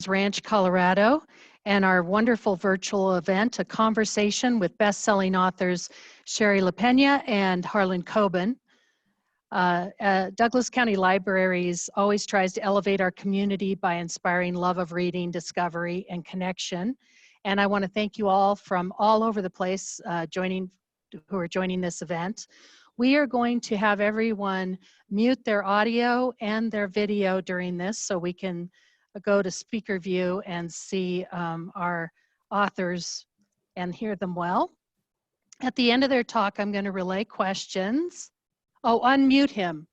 Ranch, Colorado, and our wonderful virtual event, a conversation with best-selling authors Shari Lapena and Harlan Coben. Douglas County Libraries always tries to elevate our community by inspiring love of reading, discovery, and connection. And I want to thank you all from all over the place who are joining this event. We are going to have everyone mute their audio and their video during this so we can go to speaker view and see our authors and hear them well. At the end of their talk, I'm going to relay questions. Oh, unmute him.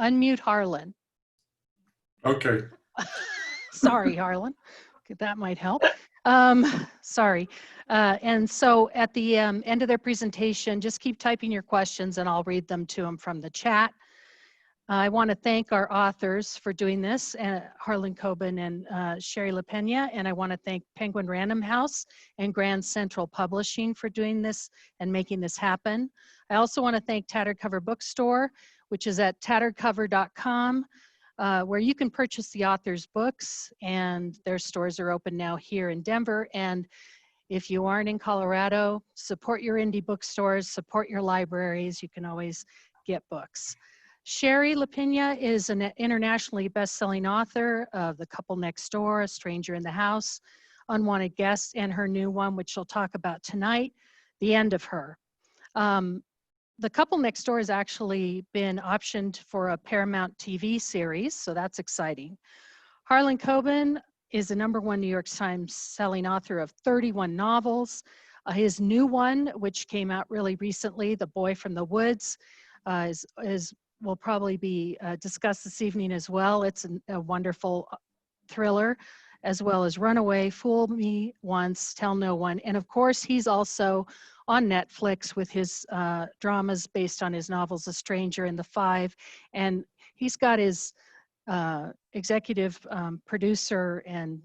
Unmute Harlan. Okay. Sorry, Harlan. Okay, that might help. Sorry. And so at the end of their presentation, just keep typing your questions and I'll read them to them from the chat. I want to thank our authors for doing this, Harlan Coben and Shari Lapena, and I want to thank Penguin Random House and Grand Central Publishing for doing this and making this happen. I also want to thank Tattered Cover Bookstore, which is at tatteredcover.com, where you can purchase the author's books, and their stores are open now here in Denver. And if you aren't in Colorado, support your indie bookstores, support your libraries. You can always get books. Shari Lapena is an internationally best-selling author of The Couple Next Door, A Stranger in the House, Unwanted Guests, and her new one, which she'll talk about tonight, The End of Her. The Couple Next Door has actually been optioned for a Paramount TV series, so that's exciting. Harlan Coben is the #1 New York Times selling author of 31 novels. His new one, which came out really recently, The Boy from the Woods, will probably be discussed this evening as well. It's a wonderful thriller, as well as Runaway, Fool Me Once, Tell No One. And of course, he's also on Netflix with his dramas based on his novels, A Stranger and The Five. And he's got his executive producer and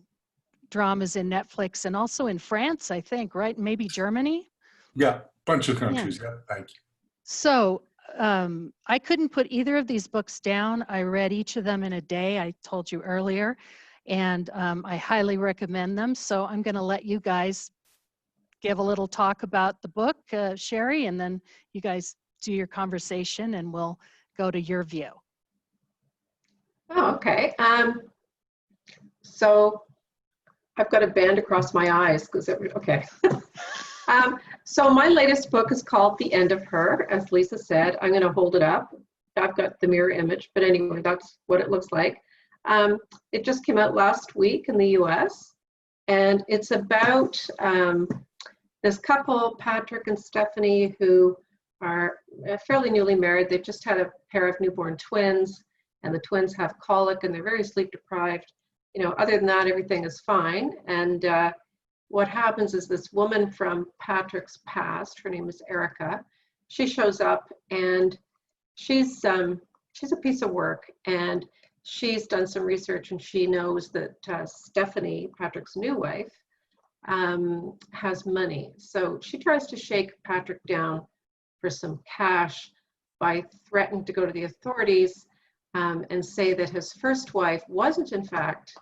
dramas in Netflix and also in France, I think, right? Maybe Germany? Yeah, bunch of countries, yeah, thank you. So, I couldn't put either of these books down. I read each of them in a day, I told you earlier, and I highly recommend them. So I'm going to let you guys give a little talk about the book, Shari, and then you guys do your conversation and we'll go to your view. Oh, okay. So I've got a band across my eyes because okay. So my latest book is called The End of Her, as Lisa said. I'm going to hold it up. I've got the mirror image, but anyway, that's what it looks like. It just came out last week in the US, and it's about this couple, Patrick and Stephanie, who are fairly newly married. They've just had a pair of newborn twins, and the twins have colic, and they're very sleep deprived. You know, other than that, everything is fine. And what happens is this woman from Patrick's past, her name is Erica, she shows up and she's a piece of work, and she's done some research and she knows that Stephanie, Patrick's new wife, has money. So she tries to shake Patrick down for some cash by threatening to go to the authorities and say that his first wife wasn't in fact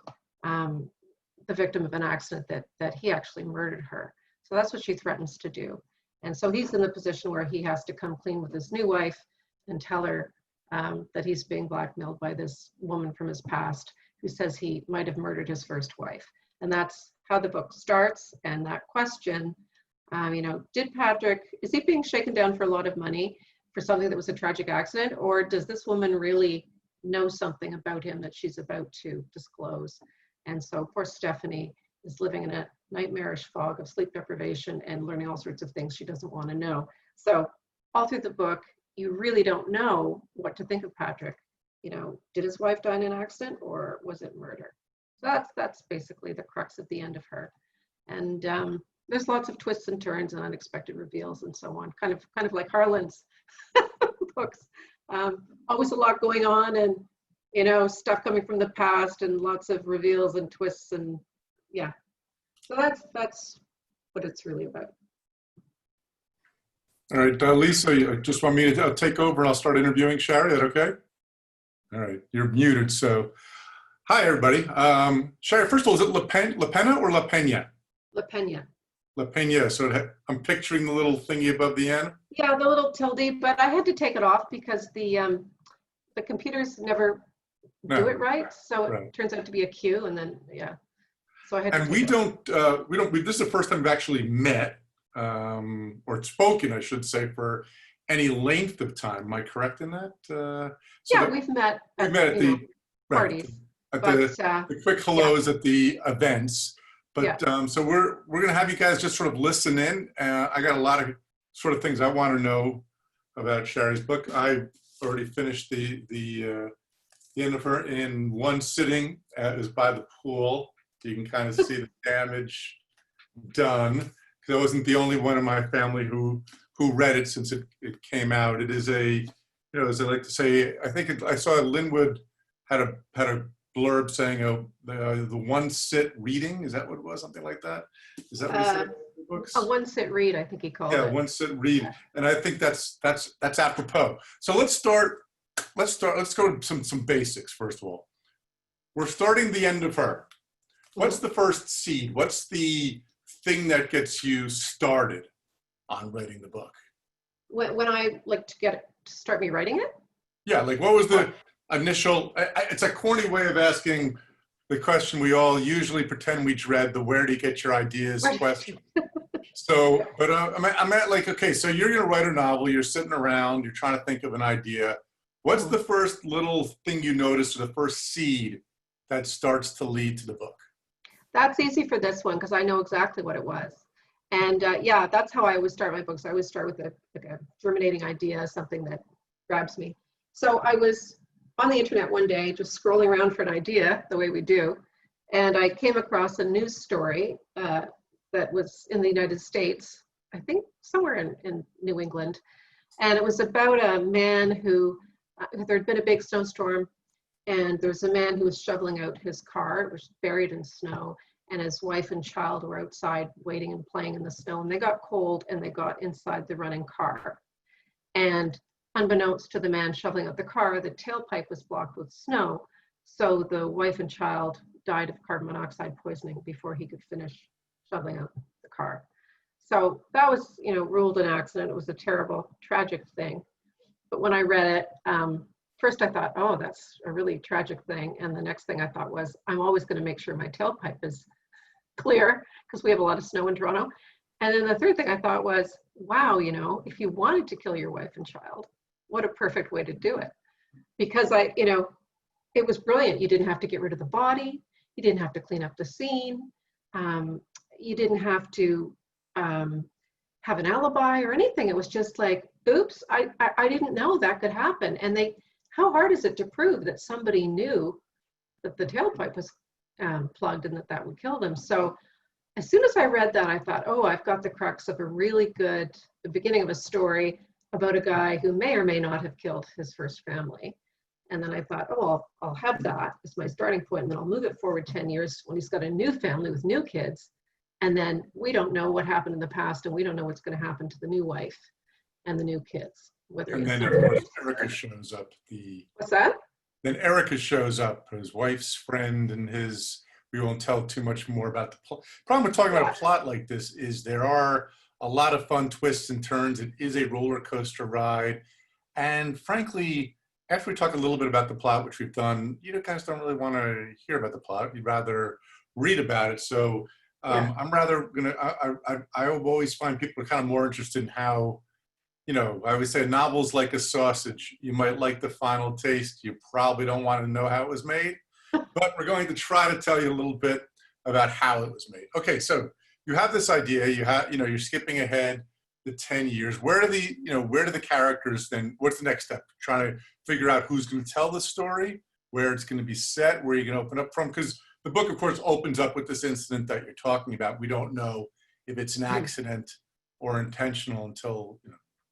the victim of an accident, that he actually murdered her. So that's what she threatens to do. And so he's in the position where he has to come clean with his new wife and tell her that he's being blackmailed by this woman from his past who says he might have murdered his first wife. And that's how the book starts. And that question, you know, is he being shaken down for a lot of money for something that was a tragic accident? Or does this woman really know something about him that she's about to disclose? And so poor Stephanie is living in a nightmarish fog of sleep deprivation and learning all sorts of things she doesn't want to know. So all through the book, you really don't know what to think of Patrick. You know, did his wife die in an accident or was it murder? So that's basically the crux of The End of Her. And there's lots of twists and turns and unexpected reveals and so on, kind of like Harlan's books. Always a lot going on, and you know, stuff coming from the past and lots of reveals and twists, and yeah. So that's what it's really about. All right, Lisa, you just want me to take over and I'll start interviewing Shari, is that okay? All right, you're muted, so. Hi, everybody. Shari, first of all, is it Lapena or Lapena? Lapena. Lapena. So I'm picturing the little thingy above the N. Yeah, the little tilde, but I had to take it off because the computers never do it right. So it turns out to be a Q, and then yeah. So I had to And take we it off. don't. This is the first time we've actually met or spoken, I should say, for any length of time. Am I correct in that? Yeah, we've met at the the parties. at But the quick hellos at the events. But yeah. so we're going to have you guys just sort of listen in. I got a lot of sort of things I want to know about Shari's book. I already finished the end of her in one sitting. It was by the pool. You can kind of see the damage done. Because I wasn't the only one in my family who read it since it came out. It is a, as I like to say, I think I saw Linwood had a blurb saying the one sit reading. Is that what it was? Something like that. Is that what he said in the books? A one sit read, I think he called it. Yeah, one sit read, and I think that's apropos. So let's go to some basics first of all. We're starting the end of her. What's the first seed? What's the thing that gets you started on writing the book? When I like to start me writing it? Yeah, like what was the initial, it's a corny way of asking the question we all usually pretend we dread, the where do you get your ideas question. So, but I'm at like, okay, so you're going to write a novel, you're sitting around, you're trying to think of an idea. What's the first little thing you notice, or the first seed that starts to lead to the book? That's easy for this one because I know exactly what it was. And yeah, that's how I always start my books. I always start with a germinating idea, something that grabs me. So I was on the internet one day, just scrolling around for an idea, the way we do. And I came across a news story that was in the United States, I think somewhere in New England. And it was about a man who, there had been a big snowstorm, and there was a man who was shoveling out his car. It was buried in snow, and his wife and child were outside waiting and playing in the snow, and they got cold and they got inside the running car. And unbeknownst to the man shoveling out the car, the tailpipe was blocked with snow. So the wife and child died of carbon monoxide poisoning before he could finish shoveling out the car. So that was, ruled an accident. It was a terrible, tragic thing. But when I read it, first I thought, oh, that's a really tragic thing. And the next thing I thought was, I'm always going to make sure my tailpipe is clear because we have a lot of snow in Toronto. And then the third thing I thought was, wow, if you wanted to kill your wife and child, what a perfect way to do it. Because it was brilliant. You didn't have to get rid of the body. You didn't have to clean up the scene. You didn't have to have an alibi or anything. It was just like, oops, I didn't know that could happen. And how hard is it to prove that somebody knew that the tailpipe was plugged and that would kill them? So as soon as I read that, I thought, oh, I've got the crux of the beginning of a story about a guy who may or may not have killed his first family. And then I thought, oh, I'll have that as my starting point, and then I'll move it forward 10 years when he's got a new family with new kids. And then we don't know what happened in the past, and we don't know what's going to happen to the new wife and the new kids. And then, of course, Erica shows up. What's that? Then Erica shows up, his wife's friend, and we won't tell too much more about the plot. Problem with talking about a plot like this is there are a lot of fun twists and turns. It is a roller coaster ride. And frankly, after we talk a little bit about the plot, which we've done, you guys don't really want to hear about the plot. You'd rather read about it. So I'm rather going to, I always find people are kind of more interested in how, I always say a novel's like a sausage. You might like the final taste. You probably don't want to know how it was made, but we're going to try to tell you a little bit about how it was made. Okay, so you have this idea. You're skipping ahead the 10 years. Where do the characters then? What's the next step? Trying to figure out who's going to tell the story, where it's going to be set, where you're going to open up from. Because the book, of course, opens up with this incident that you're talking about. We don't know if it's an accident or intentional until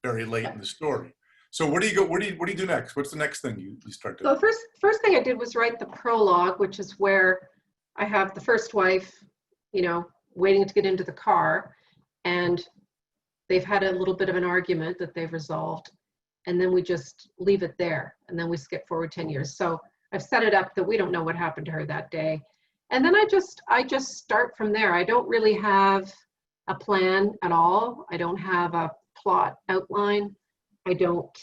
very late in the story. So what do you do next? What's the next thing you start doing? So first thing I did was write the prologue, which is where I have the first wife, waiting to get into the car, and they've had a little bit of an argument that they've resolved, and then we just leave it there, and then we skip forward 10 years. So I've set it up that we don't know what happened to her that day. And then I just start from there. I don't really have a plan at all. I don't have a plot outline. I don't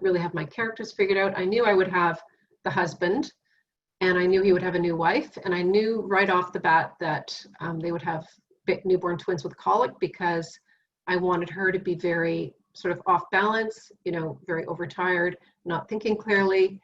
really have my characters figured out. I knew I would have the husband, and I knew he would have a new wife, and I knew right off the bat that they would have newborn twins with colic, because I wanted her to be very sort of off balance, you know, very overtired, not thinking clearly,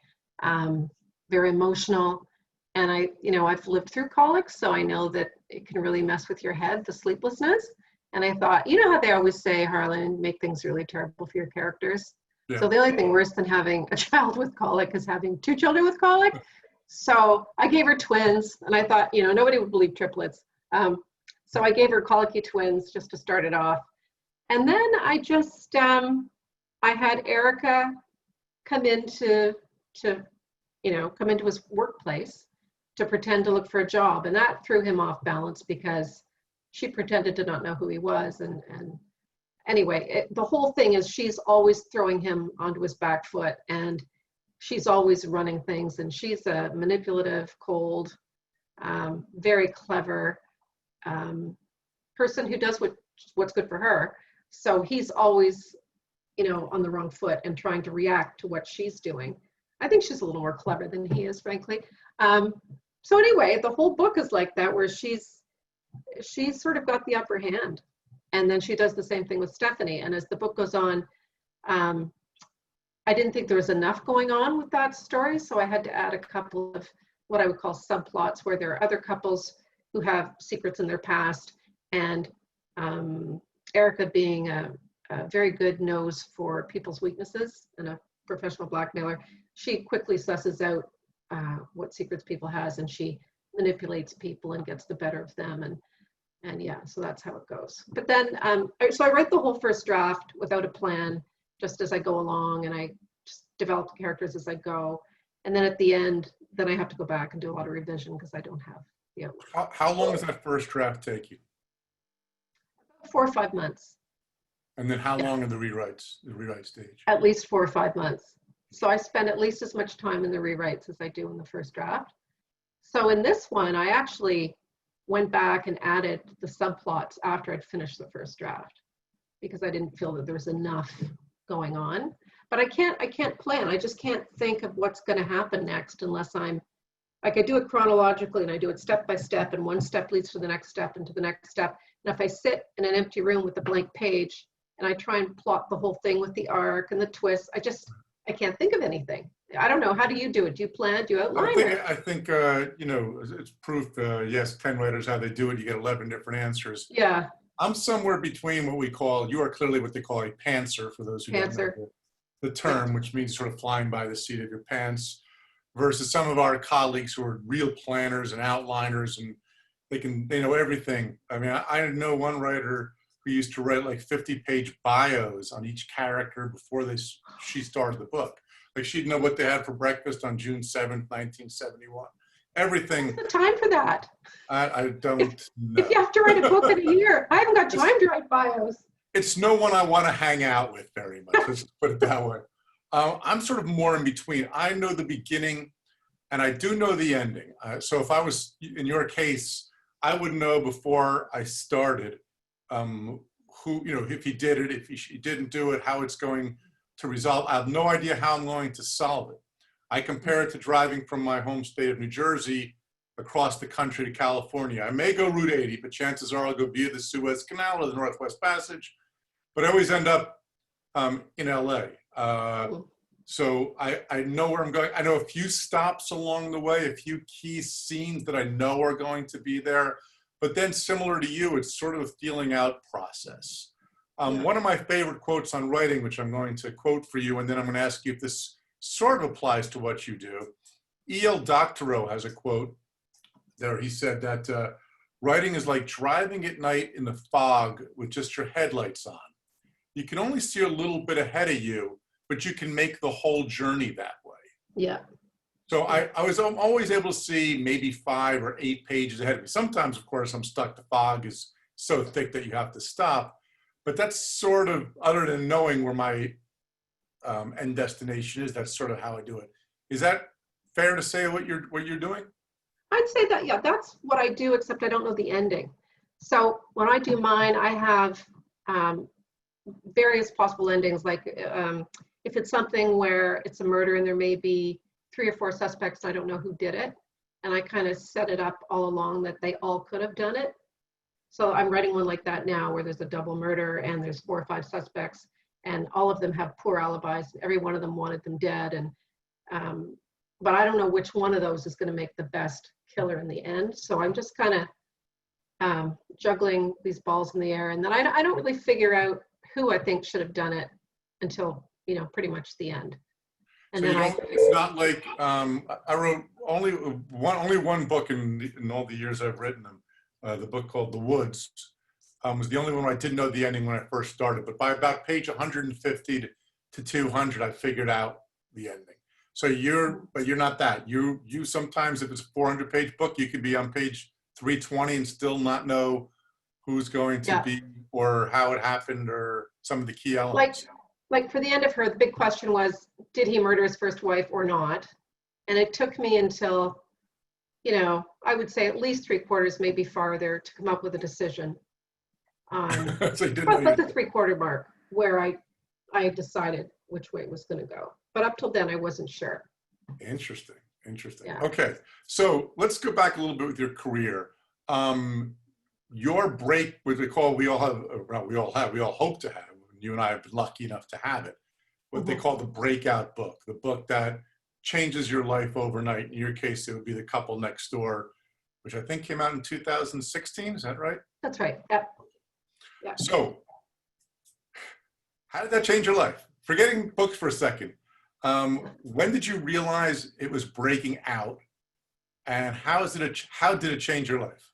very emotional. And I've lived through colic, so I know that it can really mess with your head, the sleeplessness. And I thought, you know how they always say, Harlan, make things really terrible for your characters. Yeah. So the only thing worse than having a child with colic is having 2 children with colic. So I gave her twins, and I thought, you know, nobody would believe triplets. So I gave her colicky twins just to start it off. And then I just, I had Erica come into his workplace to pretend to look for a job. And that threw him off balance, because she pretended to not know who he was. And anyway, the whole thing is she's always throwing him onto his back foot, and she's always running things. And she's a manipulative, cold, very clever person who does what's good for her. So he's always, you know, on the wrong foot and trying to react to what she's doing. I think she's a little more clever than he is, frankly. So anyway, the whole book is like that, where she's sort of got the upper hand. And then she does the same thing with Stephanie. And as the book goes on, I didn't think there was enough going on with that story. So I had to add a couple of what I would call subplots, where there are other couples who have secrets in their past. And Erica, being a very good nose for people's weaknesses and a professional blackmailer, she quickly susses out what secrets people has, and she manipulates people and gets the better of them. And yeah, so that's how it goes. But then, so I write the whole first draft without a plan, just as I go along, and I just develop the characters as I go. And then at the end, then I have to go back and do a lot of revision, because I don't have the outline. How long does that first draft take you? 4 or 5 months. And then how long in the rewrite stage? At least 4 or 5 months. So I spend at least as much time in the rewrites as I do in the first draft. So in this one, I actually went back and added the subplots after I'd finished the first draft, because I didn't feel that there was enough going on. But I can't plan. I just can't think of what's going to happen next unless I'm, like, I do it chronologically, and I do it step by step, and one step leads to the next step and to the next step. And if I sit in an empty room with a blank page and I try and plot the whole thing with the arc and the twist, I can't think of anything. I don't know. How do you do it? Do you plan? Do you outline? I think you know, it's proof, yes, 10 writers, how they do it, you get 11 different answers. Yeah. I'm somewhere between what we call, you are clearly what they call a pantser, for those who don't know the term, which means sort of flying by the seat of your pants, versus some of our colleagues who are real planners and outliners, and they know everything. I mean, I know one writer who used to write like 50-page bios on each character before she started the book. Like, she'd know what they had for breakfast on June 7th, 1971. Everything. What's the time for that? I don't know. If you have to write a book in a year, I haven't got time to write bios. It's no one I want to hang out with very much. Let's put it that way. I'm sort of more in between. I know the beginning, and I do know the ending. So if I was in your case, I would know before I started who, you know, if he did it, if he didn't do it, how it's going to resolve. I have no idea how I'm going to solve it. I compare it to driving from my home state of New Jersey across the country to California. I may go Route 80, but chances are I'll go via the Suez Canal or the Northwest Passage, but I always end up in LA. So I know where I'm going. I know a few stops along the way, a few key scenes that I know are going to be there. But then, similar to you, it's sort of a feeling out process. One of my favorite quotes on writing, which I'm going to quote for you, and then I'm going to ask you if this sort of applies to what you do. E.L. Doctorow has a quote there. He said that writing is like driving at night in the fog with just your headlights on. You can only see a little bit ahead of you, but you can make the whole journey that way. Yeah. So I'm always able to see maybe 5 or 8 pages ahead of me. Sometimes, of course, I'm stuck. The fog is so thick that you have to stop. But that's sort of, other than knowing where my end destination is, that's sort of how I do it. Is that fair to say what you're doing? I'd say that, yeah, that's what I do, except I don't know the ending. So when I do mine, I have various possible endings. Like if it's something where it's a murder and there may be 3 or 4 suspects, I don't know who did it. And I kind of set it up all along that they all could have done it. So I'm writing one like that now where there's a double murder and there's 4 or 5 suspects and all of them have poor alibis. Every one of them wanted them dead. And but I don't know which one of those is going to make the best killer in the end. So I'm just kind of juggling these balls in the air. And then I don't really figure out who I think should have done it until, you know, pretty much the end. And so then it's not like I wrote only one book in all the years I've written them. The book called The Woods was the only one where I didn't know the ending when I first started. But by about page 150 to 200, I figured out the ending. So but you're not that. You sometimes, if it's a 400-page book, you could be on page 320 and still not know who's going to be or how it happened or some of the key elements. Like for The End of Her, the big question was, did he murder his first wife or not? And it took me until, you know, I would say at least 3/4, maybe farther, to come up with a decision on So you didn't but the 3/4 mark where I decided which way it was going to go. But up till then, I wasn't sure. Interesting. Yeah. Okay, so let's go back a little bit with your career. Your break, what we call, we all hope to have. You and I have been lucky enough to have it. What they call the breakout book, the book that changes your life overnight. In your case, it would be The Couple Next Door, which I think came out in 2016. Is that right? That's right. Yep. Yeah. So, how did that change your life? Forgetting books for a second. When did you realize it was breaking out, and how did it change your life?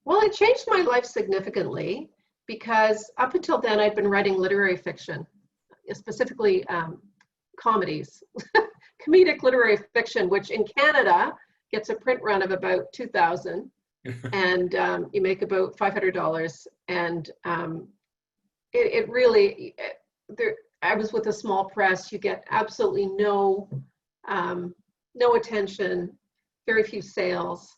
Well, it changed my life significantly because up until then, I'd been writing literary fiction, specifically comedies, comedic literary fiction, which in Canada gets a print run of about 2,000, and you make about $500. And it really, I was with a small press. You get absolutely no attention, very few sales.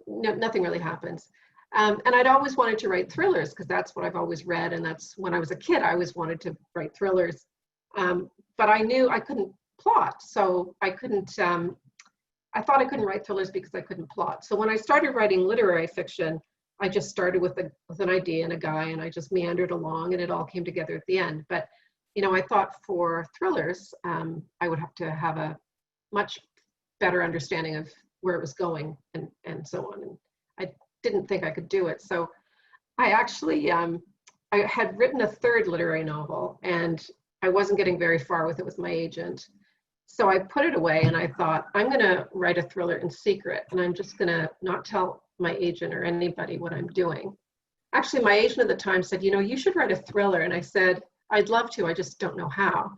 Nothing really happens. And I'd always wanted to write thrillers because that's what I've always read. And that's when I was a kid, I always wanted to write thrillers. But I knew I couldn't plot. So I couldn't, I thought I couldn't write thrillers because I couldn't plot. So when I started writing literary fiction, I just started with an idea and a guy, and I just meandered along and it all came together at the end. But, you know, I thought for thrillers, I would have to have a much better understanding of where it was going and so on. And I didn't think I could do it. So I actually, I had written a 3rd literary novel and I wasn't getting very far with it with my agent. So I put it away and I thought, I'm going to write a thriller in secret and I'm just going to not tell my agent or anybody what I'm doing. Actually, my agent at the time said, you know, you should write a thriller. And I said, I'd love to, I just don't know how.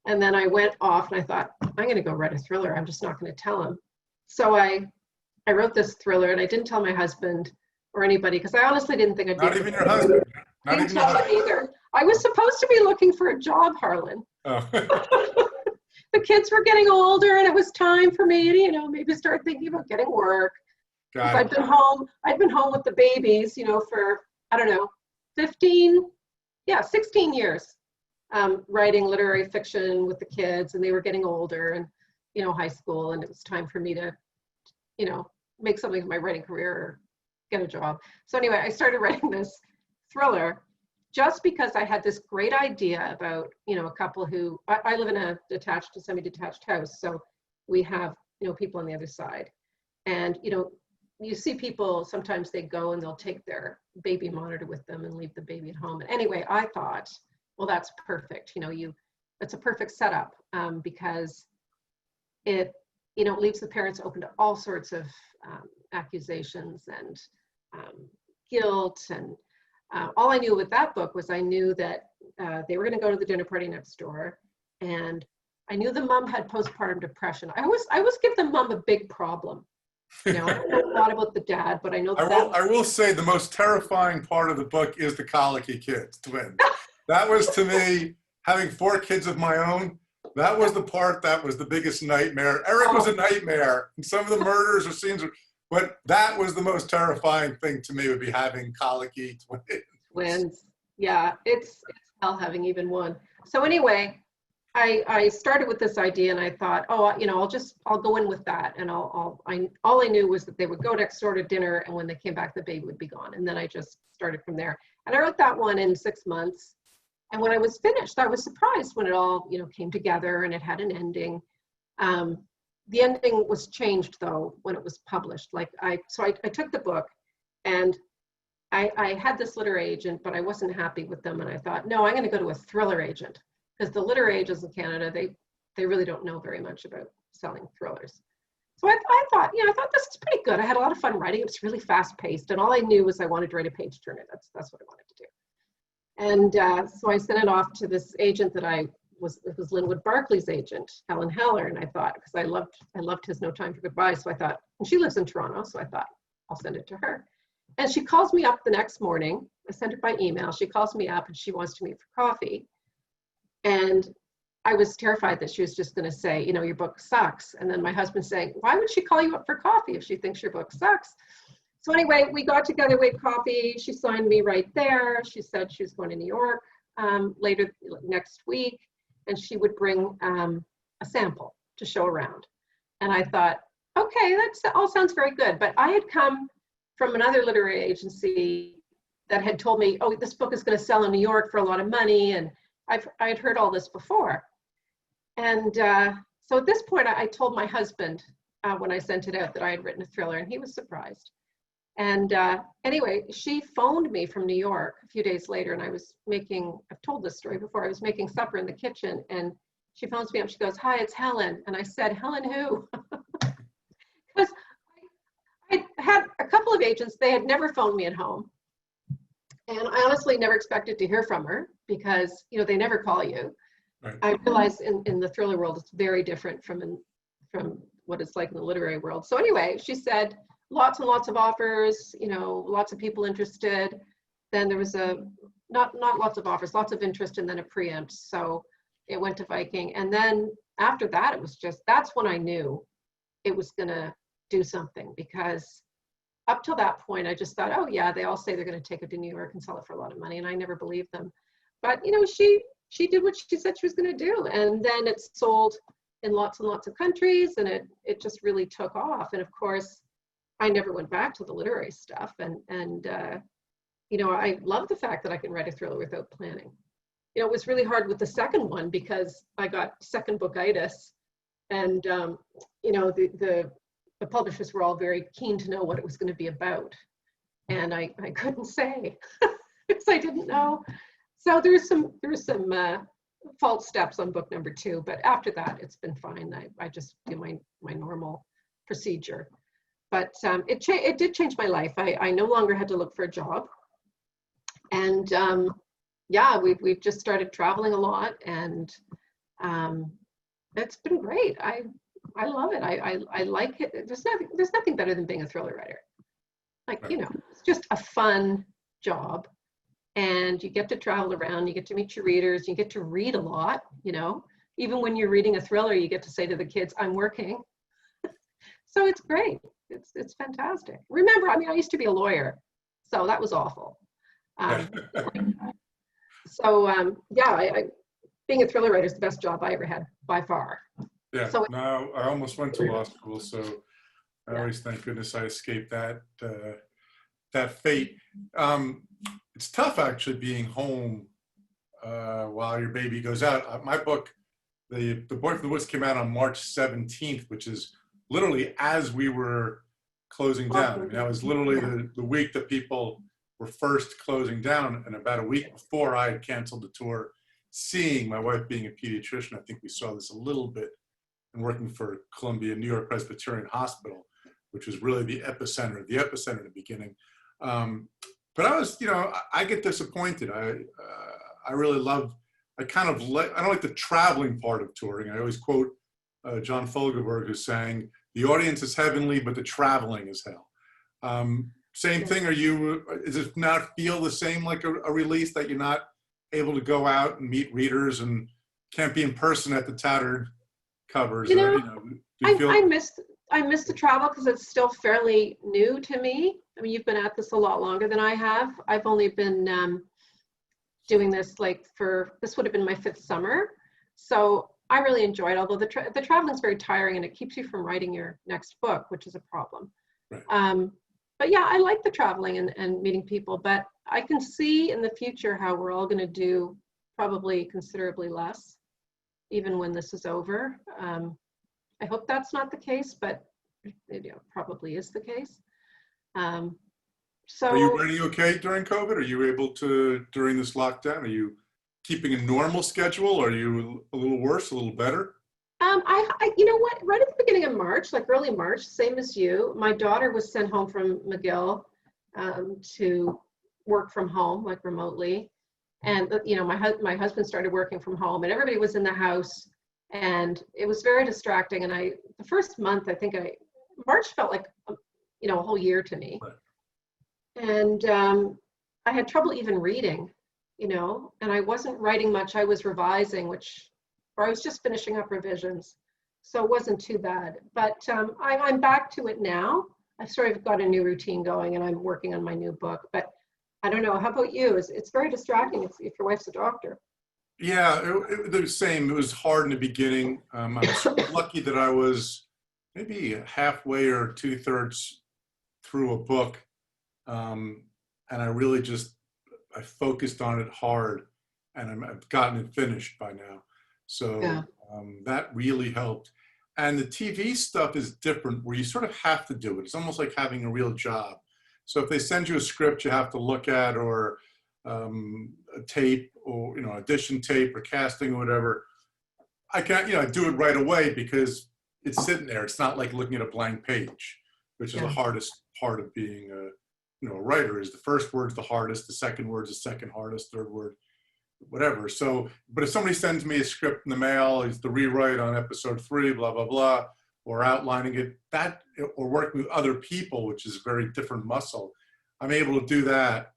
And then I went off and I thought, I'm going to go write a thriller. I'm just not going to tell him. So I wrote this thriller and I didn't tell my husband or anybody because I honestly didn't think I'd be Not even your husband. I didn't tell him either. I was supposed to be looking for a job, Harlan. Oh. The kids were getting older and it was time for me to, you know, maybe start thinking about getting work. I'd been home with the babies, you know, for, I don't know, 16 years, writing literary fiction with the kids, and they were getting older and, you know, high school, and it was time for me to, you know, make something of my writing career or get a job. So anyway, I started writing this thriller just because I had this great idea about, you know, a couple who, I live in a detached to semi-detached house. So we have, you know, people on the other side. And, you know, you see people, sometimes they go and they'll take their baby monitor with them and leave the baby at home. And anyway, I thought, well, that's perfect. You know, it's a perfect setup because it, you know, leaves the parents open to all sorts of accusations and guilt. And all I knew with that book was I knew that they were going to go to the dinner party next door. And I knew the mom had postpartum depression. I always give the mom a big problem. You know, I don't know a lot about the dad, but I know I will say the most terrifying part of the book is the colicky kids, twins. That was, to me, having 4 kids of my own, That was the part that was the biggest nightmare. Eric was a nightmare. And some of the murders or scenes, but that was the most terrifying thing to me, would be having colicky twins. Twins. Yeah, it's hell having even one. So anyway, I started with this idea and I thought, oh, you know, I'll go in with that. And all I knew was that they would go next door to dinner, and when they came back, the baby would be gone. And then I just started from there. And I wrote that one in 6 months. And when I was finished, I was surprised when it all, you know, came together and it had an ending. The ending was changed though when it was published. Like I took the book, and I had this literary agent, but I wasn't happy with them. And I thought, no, I'm going to go to a thriller agent, because the literary agents in Canada, they really don't know very much about selling thrillers. So I thought this is pretty good. I had a lot of fun writing. It was really fast paced, and all I knew was I wanted to write a page turner. That's what I wanted to do. And so I sent it off to this agent that it was Linwood Barclay's agent, Helen Heller. And I thought, because I loved his No Time for Goodbye. So I thought, and she lives in Toronto. So I thought, I'll send it to her. And she calls me up the next morning. I sent it by email. She calls me up and she wants to meet for coffee. And I was terrified that she was just going to say, you know, your book sucks. And then my husband saying, why would she call you up for coffee if she thinks your book sucks? So anyway, we got together, we had coffee. She signed me right there. She said she was going to New York later next week, and she would bring a sample to show around. And I thought, okay, that all sounds very good. But I had come from another literary agency that had told me, oh, this book is going to sell in New York for a lot of money. And I had heard all this before. And so at this point, I told my husband when I sent it out that I had written a thriller, and he was surprised. And anyway, she phoned me from New York a few days later, and I've told this story before, I was making supper in the kitchen, and she phones me up, she goes, hi, it's Helen. And I said, Helen who? Because I had a couple of agents, they had never phoned me at home. And I honestly never expected to hear from her, because, you know, they never call you. Right. I realized in the thriller world, it's very different from what it's like in the literary world. So anyway, she said, lots and lots of offers, you know, lots of people interested. Then there was not lots of offers, lots of interest, and then a preempt. So it went to Viking. And then after that, it was that's when I knew it was going to do something, because up till that point, I just thought, oh yeah, they all say they're going to take it to New York and sell it for a lot of money. And I never believed them. But, you know, she did what she said she was going to do. And then it sold in lots and lots of countries, and it just really took off. And of course, I never went back to the literary stuff. And you know, I love the fact that I can write a thriller without planning. You know, it was really hard with the second one, because I got second bookitis, and you know, the publishers were all very keen to know what it was going to be about. And I couldn't say, because I didn't know. So there was some false steps on book number 2, but after that, it's been fine. I just do my normal procedure. But it did change my life. I no longer had to look for a job. And yeah, we've just started traveling a lot, and it's been great. I love it. I like it. There's nothing better than being a thriller writer. Like, you know, it's just a fun job, and you get to travel around, you get to meet your readers, you get to read a lot, you know. Even when you're reading a thriller, you get to say to the kids, I'm working. So it's great. It's fantastic. Remember, I mean, I used to be a lawyer, so that was awful. Yeah, being a thriller writer is the best job I ever had by far. Yeah, so, no, I almost went to law school, so I always thank goodness I escaped that fate. It's tough actually being home while your baby goes out. My book, The Boy from the Woods, came out on March 17th, which is literally as we were closing down. I mean, that was literally the week that people were first closing down, and about a week before I had canceled the tour. Seeing my wife being a pediatrician, I think we saw this a little bit in working for Columbia New York Presbyterian Hospital, which was really the epicenter in the beginning. But I was, you know, I get disappointed. I really love, I don't like the traveling part of touring. I always quote John Fogelberg, who's saying, the audience is heavenly, but the traveling is hell. Same thing, does it not feel the same like a release, that you're not able to go out and meet readers and can't be in person at the tattered covers. You know, Do you feel? I miss the travel because it's still fairly new to me. I mean, you've been at this a lot longer than I have. I've only been doing this this would have been my 5th summer. So I really enjoy it, although the traveling is very tiring and it keeps you from writing your next book, which is a problem. Right. But yeah, I like the traveling and meeting people, but I can see in the future how we're all going to do probably considerably less, even when this is over. I hope that's not the case, but it probably is the case. Are you writing okay during COVID? Are you able to, during this lockdown, are you keeping a normal schedule? Are you a little worse, a little better? You know what, right at the beginning of March, like early March, same as you, my daughter was sent home from McGill to work from home, like remotely. And, my husband started working from home and everybody was in the house and it was very distracting. And the first month, March felt like, a whole year to me. Right. And I had trouble even reading, and I wasn't writing much. I was revising, or I was just finishing up revisions. So it wasn't too bad, but I'm back to it now. I've sort of got a new routine going and I'm working on my new book, but I don't know. How about you? It's very distracting if your wife's a doctor. Yeah, the same. It was hard in the beginning. I was lucky that I was maybe halfway or 2/3 through a book. And I really I focused on it hard and I've gotten it finished by now. So Yeah. that really helped. And the TV stuff is different where you sort of have to do it. It's almost like having a real job. So if they send you a script you have to look at or a tape or, audition tape or casting or whatever, I can't, do it right away because it's sitting there. It's not like looking at a blank page, which is the hardest part of being a writer is the first word's the hardest, the second word's the second hardest, third word, whatever. So, but if somebody sends me a script in the mail, it's the rewrite on episode 3, blah, blah, blah, or outlining it, or working with other people, which is a very different muscle, I'm able to do that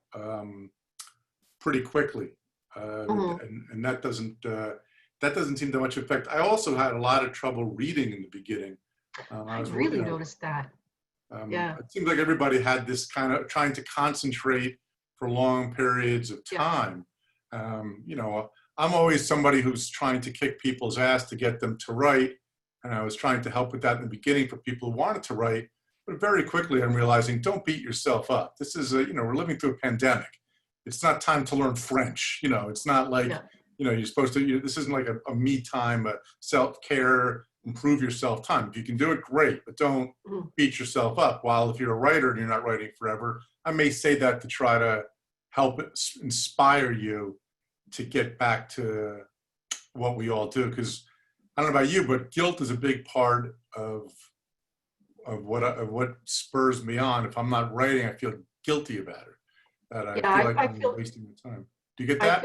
pretty quickly. And that doesn't seem to much affect. I also had a lot of trouble reading in the beginning. I really noticed that. Yeah. It seems like everybody had this kind of trying to concentrate for long periods of time. I'm always somebody who's trying to kick people's ass to get them to write. And I was trying to help with that in the beginning for people who wanted to write. But very quickly, I'm realizing, don't beat yourself up. This is we're living through a pandemic. It's not time to learn French. It's not like, you're supposed to, this isn't like a me time, a self-care, improve yourself time. If you can do it, great, but don't beat yourself up. While if you're a writer and you're not writing forever, I may say that to try to help inspire you to get back to what we all do. Because I don't know about you, but guilt is a big part of what spurs me on. If I'm not writing, I feel guilty about it. That I feel like I'm wasting my time. Do you get that?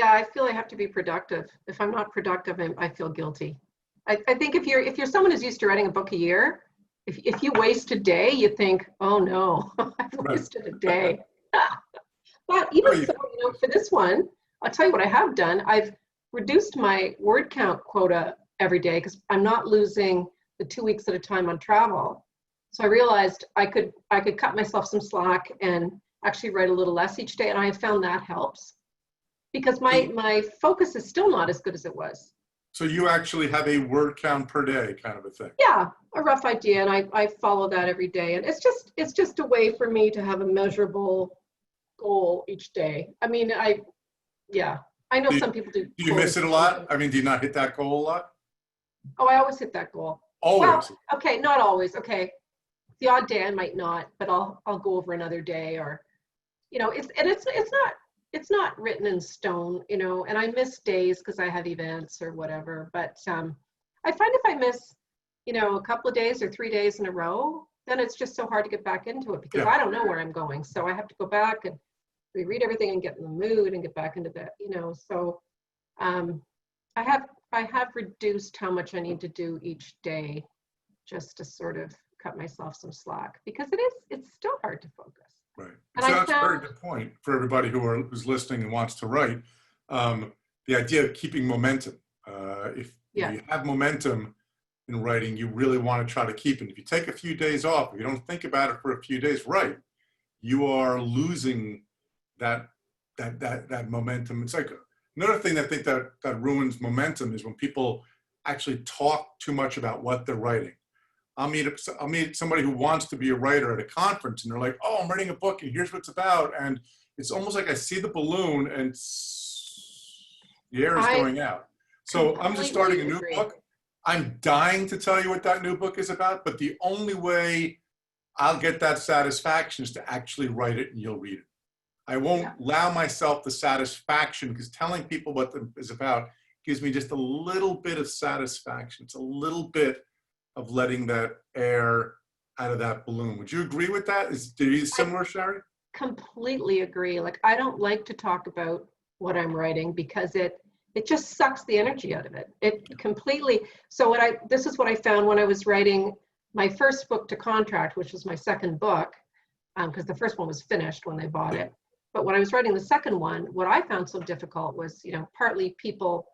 I feel I have to be productive. If I'm not productive, I feel guilty. I think if you're someone who's used to writing a book a year, if you waste a day, you think, oh no, I've wasted a day. But even so, for this one, I'll tell you what I have done. I've reduced my word count quota every day because I'm not losing the 2 weeks at a time on travel. So I realized I could cut myself some slack and actually write a little less each day, and I have found that helps because my focus is still not as good as it was. So you actually have a word count per day kind of a thing? Yeah, a rough idea, and I follow that every day, and it's just a way for me to have a measurable goal each day. I mean, I know some people do. Do you miss it a lot? I mean, do you not hit that goal a lot? Oh, I always hit that goal. Always? Well, okay, not always. Okay, the odd day I might not, but I'll go over another day, or it's not written in stone, and I miss days because I have events or whatever. But I find if I miss, a couple of days or 3 days in a row, then it's just so hard to get back into it because I don't know where I'm going. So I have to go back and reread everything and get in the mood and get back into that, So I have reduced how much I need to do each day just to sort of cut myself some slack because it's still hard to focus. Right. So that's a very good point for everybody who's listening and wants to write. The idea of keeping momentum. If Yeah. you have momentum in writing, you really want to try to keep it. If you take a few days off, if you don't think about it for a few days, right, you are losing that momentum. It's like another thing that I think that ruins momentum is when people actually talk too much about what they're writing. I'll meet somebody who wants to be a writer at a conference, and they're like, "Oh, I'm writing a book, and here's what it's about." And it's almost like I see the balloon, and the air is going out. So I'm just starting a new book. I'm dying to tell you what that new book is about, but the only way I'll get that satisfaction is to actually write it, and you'll read it. I won't allow myself the satisfaction, because telling people what it is about gives me just a little bit of satisfaction. It's a little bit of letting that air out of that balloon. Would you agree with that? Are you similar, Shari? Completely agree. Like, I don't like to talk about what I'm writing because it just sucks the energy out of it. It completely. So this is what I found when I was writing my first book to contract, which was my second book, because the first one was finished when they bought it. But when I was writing the second one, what I found so difficult was, partly people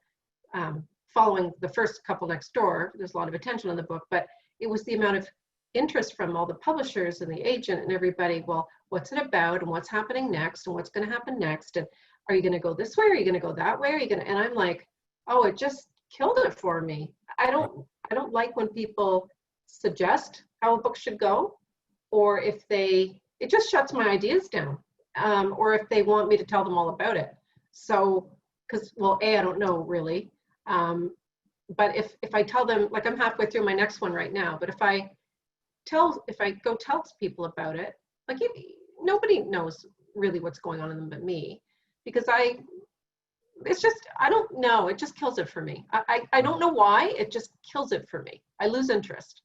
following the first couple next door. There's a lot of attention on the book, but it was the amount of interest from all the publishers and the agent and everybody. Well, what's it about, and what's happening next, and what's going to happen next, and are you going to go this way, or are you going to go that way, are you going to? And I'm like, oh, it just killed it for me. I don't like when people suggest how a book should go, or if it just shuts my ideas down, or if they want me to tell them all about it. So, because, well, I don't know really. But if I tell them, like, I'm halfway through my next one right now, but if I go tell people about it, like, nobody knows really what's going on in them but me, because I don't know, it just kills it for me. I don't know why, it just kills it for me. I lose interest.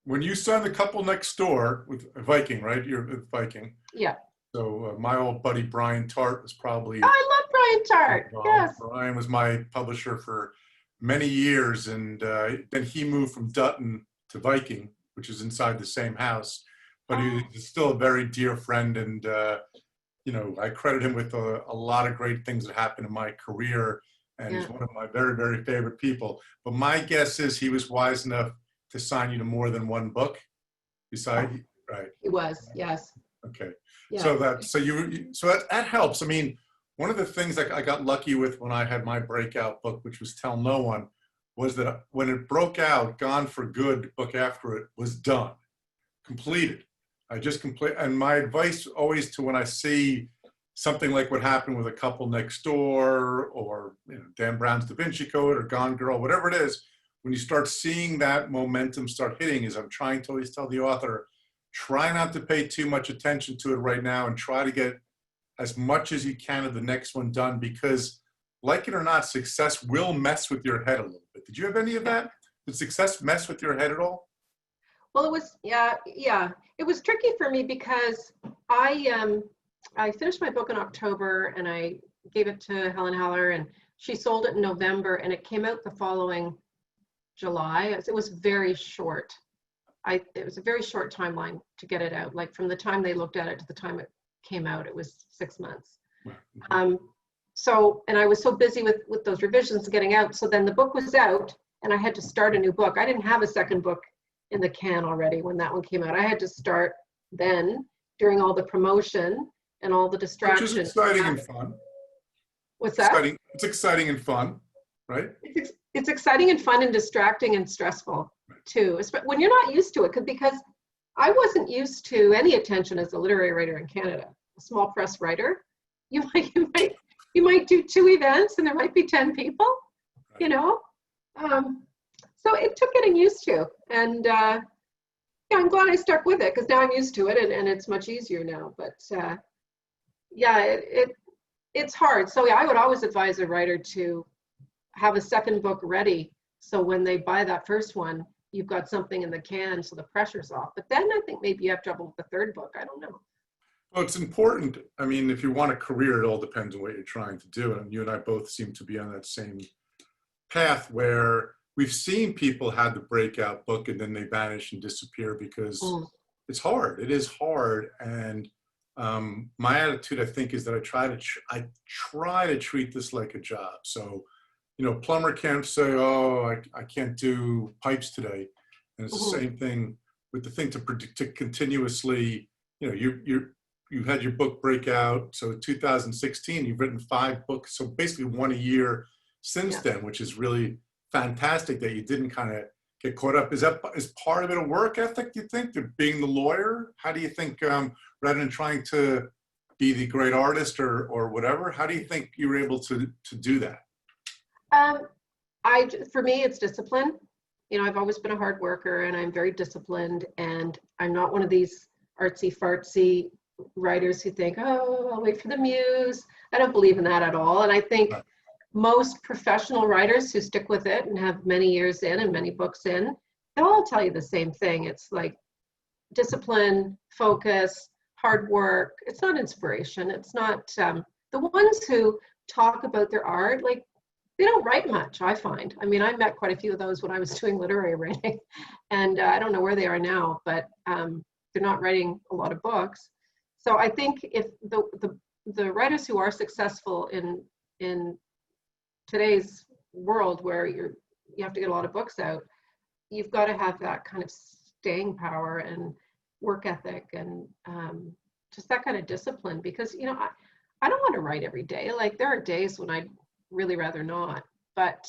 When you signed The Couple Next Door with Viking, right? You're with Viking. Yeah. So my old buddy Brian Tart was probably. Oh, I love Brian Tart. Yes. Brian was my publisher for many years, and then he moved from Dutton to Viking, which is inside the same house. But he's still a very dear friend, and I credit him with a lot of great things that happened in my career, and he's one of my very, very favorite people. But my guess is he was wise enough to sign you to more than one book. Right? He was, yes. Okay. Yeah. So that helps. I mean, one of the things that I got lucky with when I had my breakout book, which was Tell No One, was that when it broke out, Gone for Good, the book after it, was done, completed. I just and my advice always to when I see something like what happened with A Couple Next Door, or Dan Brown's Da Vinci Code, or Gone Girl, whatever it is, when you start seeing that momentum start hitting, is I'm trying to always tell the author, try not to pay too much attention to it right now, and try to get as much as you can of the next one done, because, like it or not, success will mess with your head a little bit. Did you have any of that? Did success mess with your head at all? Well, it was, yeah. It was tricky for me because I finished my book in October, and I gave it to Helen Haller, and she sold it in November, and it came out the following July. It was very short. It was a very short timeline to get it out. Like, from the time they looked at it to the time it came out, it was 6 months. So, and I was so busy with those revisions and getting out. So then the book was out, and I had to start a new book. I didn't have a second book in the can already when that one came out. I had to start then, during all the promotion and all the distractions. Which is exciting and fun. What's that? It's exciting and fun, right? It's exciting and fun and distracting and stressful too, when you're not used to it, because I wasn't used to any attention as a literary writer in Canada, a small press writer. You might do 2 events and there might be 10 people, so it took getting used to, and I'm glad I stuck with it, because now I'm used to it, and it's much easier now. But it's hard. So I would always advise a writer to have a second book ready, so when they buy that first one, you've got something in the can, so the pressure's off. But then I think maybe you have trouble with the third book. I don't know. Well, it's important. I mean, if you want a career, it all depends on what you're trying to do. And you and I both seem to be on that same path, where we've seen people have the breakout book and then they vanish and disappear because it's hard. It is hard. And my attitude, I think, is that I try to treat this like a job. So plumber can't say, oh, I can't do pipes today. And it's the Mhm. same thing with the thing to continuously, you had your book breakout. So 2016, you've written 5 books. So basically one a year since Yeah. then, which is really fantastic that you didn't kind of get caught up. Is part of it a work ethic, you think, to being the lawyer? How do you think, rather than trying to be the great artist or whatever, how do you think you were able to do that? For me, it's discipline. I've always been a hard worker, and I'm very disciplined, and I'm not one of these artsy fartsy writers who think, oh, I'll wait for the muse. I don't believe in that at all. And I think Right. most professional writers who stick with it and have many years in and many books in, they'll all tell you the same thing. It's like discipline, focus, hard work. It's not inspiration. It's not the ones who talk about their art, like, they don't write much, I find. I mean, I met quite a few of those when I was doing literary writing, and I don't know where they are now, but they're not writing a lot of books. So I think if the writers who are successful in today's world, where you have to get a lot of books out, you've got to have that kind of staying power and work ethic and just that kind of discipline, because I don't want to write every day. Like, there are days when I'd really rather not, but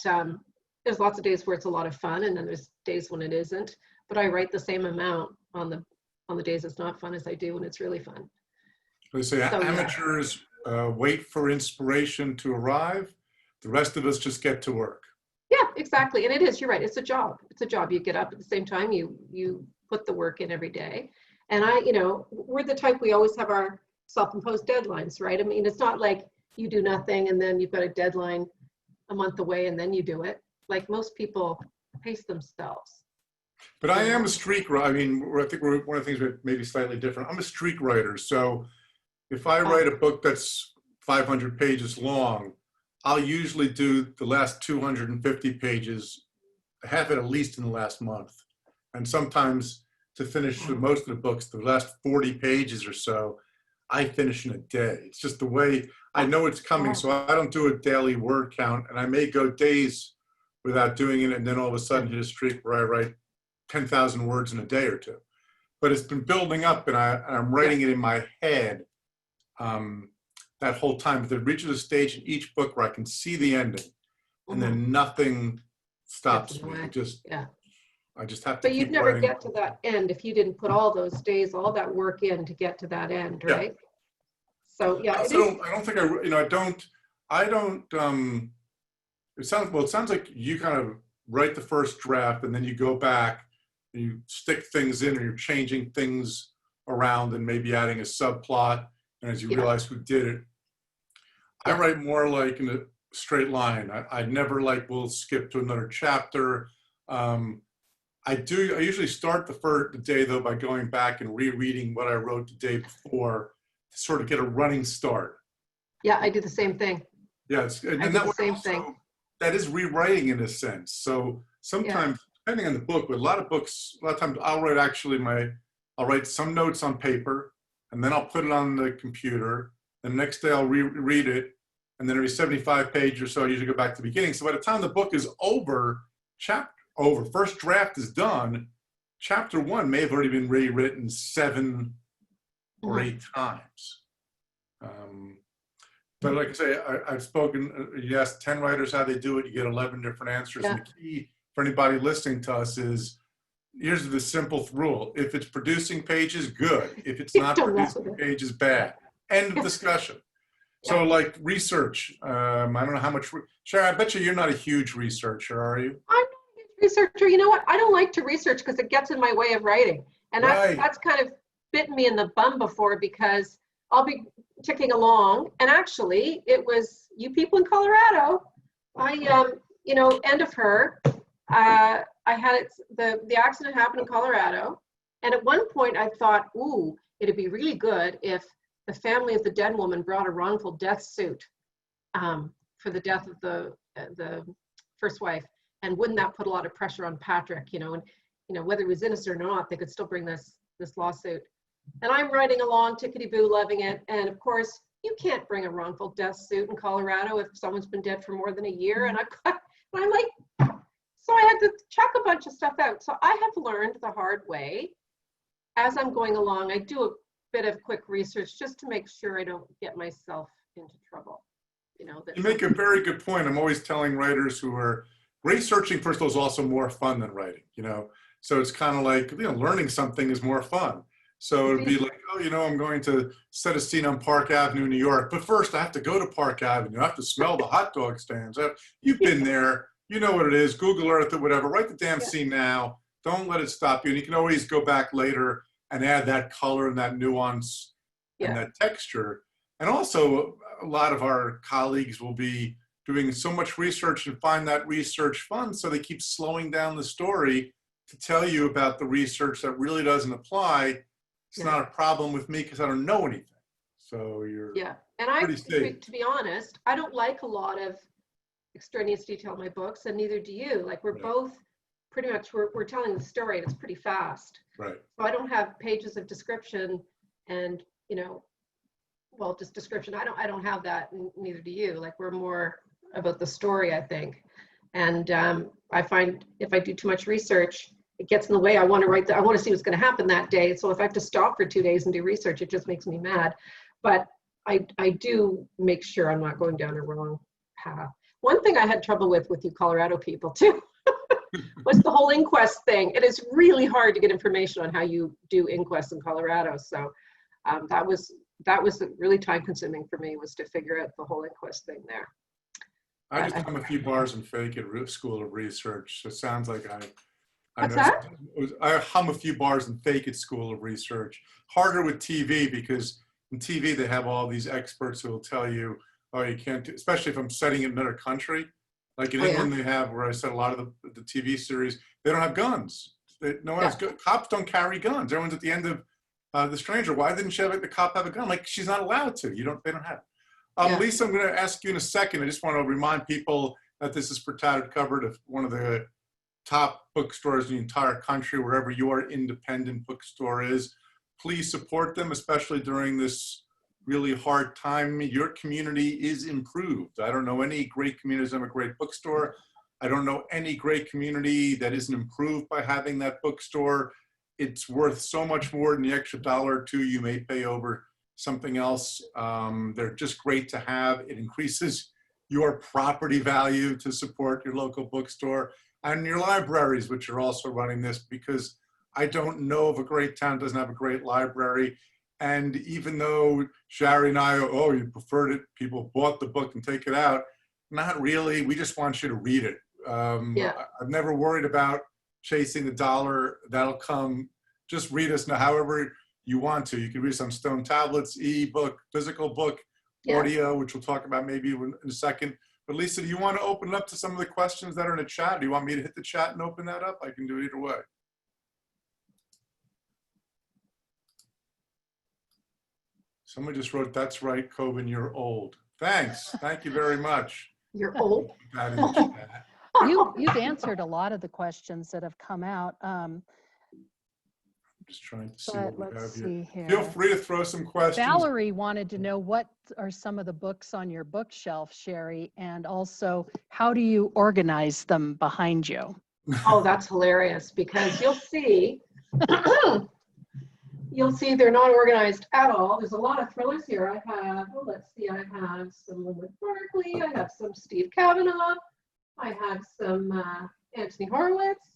there's lots of days where it's a lot of fun, and then there's days when it isn't. But I write the same amount on the days it's not fun as I do when it's really fun. They say So, yeah. amateurs wait for inspiration to arrive. The rest of us just get to work. Yeah, exactly. And it is, you're right. It's a job. It's a job. You get up at the same time, you put the work in every day. And we're the type, we always have our self-imposed deadlines, right? I mean, it's not like you do nothing and then you've got a deadline a month away and then you do it. Like, most people pace themselves. But I am a streak writer. I mean, I think one of the things that may be slightly different. I'm a streak writer. So if I write a book that's 500 pages long, I'll usually do the last 250 pages, have it at least in the last month. And sometimes, to finish most of the books, the last 40 pages or so, I finish in a day. It's just the way I know it's coming. So I don't do a daily word count, and I may go days without doing it, and then all of a sudden hit a streak where I write 10,000 words in a day or two. But it's been building up, and I'm writing it in my head that whole time. But there reaches a stage in each book where I can see the ending, and then nothing stops me. I just have to. But you'd never get to that end if you didn't put all those days, all that work in to get to that end, right? Yeah. So yeah, I don't think I don't. It sounds like you kind of write the first draft and then you go back and you stick things in, or you're changing things around and maybe adding a subplot. And as you realize who did it, I write more like in a straight line. I never will skip to another chapter. I usually start the day though by going back and rereading what I wrote the day before to sort of get a running start. Yeah, I do the same thing. Yeah, that is rewriting in a sense. So sometimes, depending on the book, with a lot of times I'll write some notes on paper, and then I'll put it on the computer. The next day I'll reread it, and then every 75 pages or so, I usually go back to the beginning. So by the time the book is over, first draft is done, chapter 1 may have already been rewritten 7 or 8 times. But like I say, I've spoken, you ask 10 writers how they do it, you get 11 different answers. And the key for anybody listening to us is, here's the simple rule. If it's producing pages, good. If it's not producing pages, bad. End of discussion. So like research, I don't know how much, Shari, I bet you're not a huge researcher, are you? I'm not a huge researcher. You know what? I don't like to research because it gets in my way of writing. And that's kind of bitten me in the bum before, because I'll be ticking along, and actually it was you people in Colorado. End of Her. I had the accident happened in Colorado, and at one point I thought, ooh, it'd be really good if the family of the dead woman brought a wrongful death suit for the death of the first wife, and wouldn't that put a lot of pressure on Patrick? And whether he was innocent or not, they could still bring this lawsuit. And I'm writing along, tickety-boo, loving it. And of course, you can't bring a wrongful death suit in Colorado if someone's been dead for more than a year. And I'm like, so I had to check a bunch of stuff out. So I have learned the hard way. As I'm going along, I do a bit of quick research just to make sure I don't get myself into trouble. You make a very good point. I'm always telling writers who are researching, first of all, is also more fun than writing, So it's kind of like, learning something is more fun. So it'd be like, oh, I'm going to set a scene on Park Avenue, New York. But first I have to go to Park Avenue. I have to smell the hot dog stands. You've been there. You know what it is. Google Earth or whatever. Write the damn scene now. Don't let it stop you. And you can always go back later and add that color and that nuance and that texture. And also, a lot of our colleagues will be doing so much research and find that research fun, so they keep slowing down the story to tell you about the research that really doesn't apply. It's not a problem with me because I don't know anything. So you're and to be honest, I don't like a lot of extraneous detail in my books, and neither do you. Like we're both pretty much we're telling the story, and it's pretty fast. Right. So I don't have pages of description and just description. I don't have that, and neither do you. Like we're more about the story, I think. And I find if I do too much research, it gets in the way. I want to see what's going to happen that day. So if I have to stop for 2 days and do research, it just makes me mad. But I do make sure I'm not going down a wrong path. One thing I had trouble with you Colorado people too was the whole inquest thing. It is really hard to get information on how you do inquests in Colorado. So that was really time consuming for me, was to figure out the whole inquest thing there. I just hum a few bars and fake at School of Research. So it sounds like What's that? I hum a few bars and fake at School of Research. Harder with TV, because in TV they have all these experts who will tell you, oh, you can't do, especially if I'm setting in another country. Like in England they have, where I said a lot of the TV series, they don't have guns. No one has cops don't carry guns. Everyone's at the end of The Stranger. Why didn't the cop have a gun? Like, she's not allowed to. They don't have it. Lisa, I'm going to ask you in a second. I just want to remind people that this is for Tattered Covered, of one of the top bookstores in the entire country, wherever your independent bookstore is. Please support them, especially during this really hard time. Your community is improved. I don't know any great communities that have a great bookstore. I don't know any great community that isn't improved by having that bookstore. It's worth so much more than the extra $1 or $2 you may pay over something else. They're just great to have. It increases your property value to support your local bookstore, and your libraries, which are also running this, because I don't know of a great town that doesn't have a great library. And even though Shari and I, you preferred it, people bought the book and take it out. Not really. We just want you to read it. I've never worried about chasing the $1. That'll come. Just read us now, however you want to. You can read us on stone tablets, e-book, physical book, audio, which we'll talk about maybe in a second. But Lisa, do you want to open it up to some of the questions that are in the chat? Do you want me to hit the chat and open that up? I can do it either way. Someone just wrote, "That's right, Coben, you're old." Thanks. Thank you very much. You're old. That in the chat. You've answered a lot of the questions that have come out. Just trying to see But what we let's have see here. Feel free to throw some questions. Valerie wanted to know, what are some of the books on your bookshelf, Shari, and also how do you organize them behind you? Oh, that's hilarious, because you'll see they're not organized at all. There's a lot of thrillers here. I have, let's see, I have some Linwood Barkley, I have some Steve Kavanaugh, I have some Anthony Horowitz.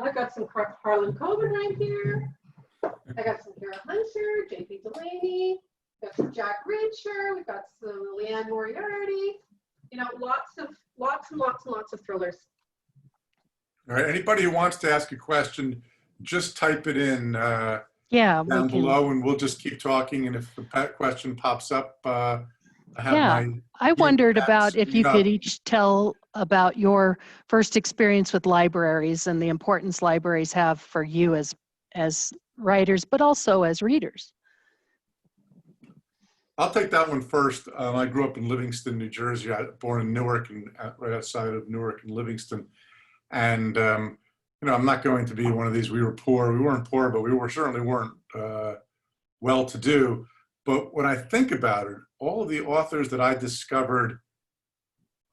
I got some Harlan Coben right here. I got some Kara Hunter, J.P. Delaney. Got some Jack Reacher. We've got some Leanne Moriarty. Lots and lots of thrillers. All right. Anybody who wants to ask a question, just type it in down below, and we'll just keep talking. And if the question pops up, I wondered about if you could each tell about your first experience with libraries and the importance libraries have for you as writers, but also as readers. I'll take that one first. I grew up in Livingston, New Jersey. I was born in Newark, and right outside of Newark and Livingston. And I'm not going to be one of these, we were poor. We weren't poor, but we certainly weren't well-to-do. But when I think about it, all of the authors that I discovered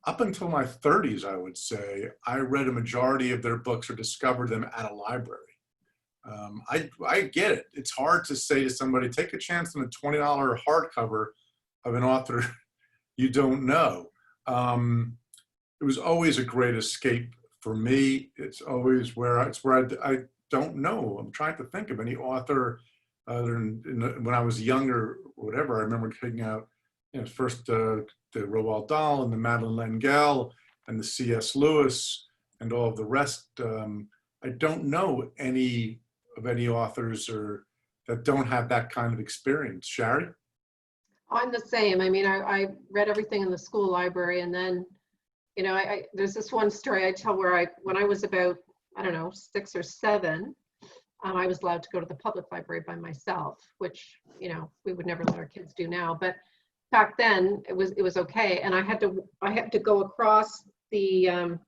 up until my 30s, I would say, I read a majority of their books or discovered them at a library. I get it. It's hard to say to somebody, take a chance on a $20 hardcover of an author you don't know. It was always a great escape for me. It's always where I don't know. I'm trying to think of any author when I was younger or whatever. I remember picking out, first the Roald Dahl and the Madeleine L'Engle and the C.S. Lewis and all of the rest. I don't know any authors that don't have that kind of experience. Shari? I'm the same. I mean, I read everything in the school library, and then, there's this one story I tell where when I was about, I don't know, 6 or 7, I was allowed to go to the public library by myself, which, we would never let our kids do now. But back then it was okay. And I had to go across the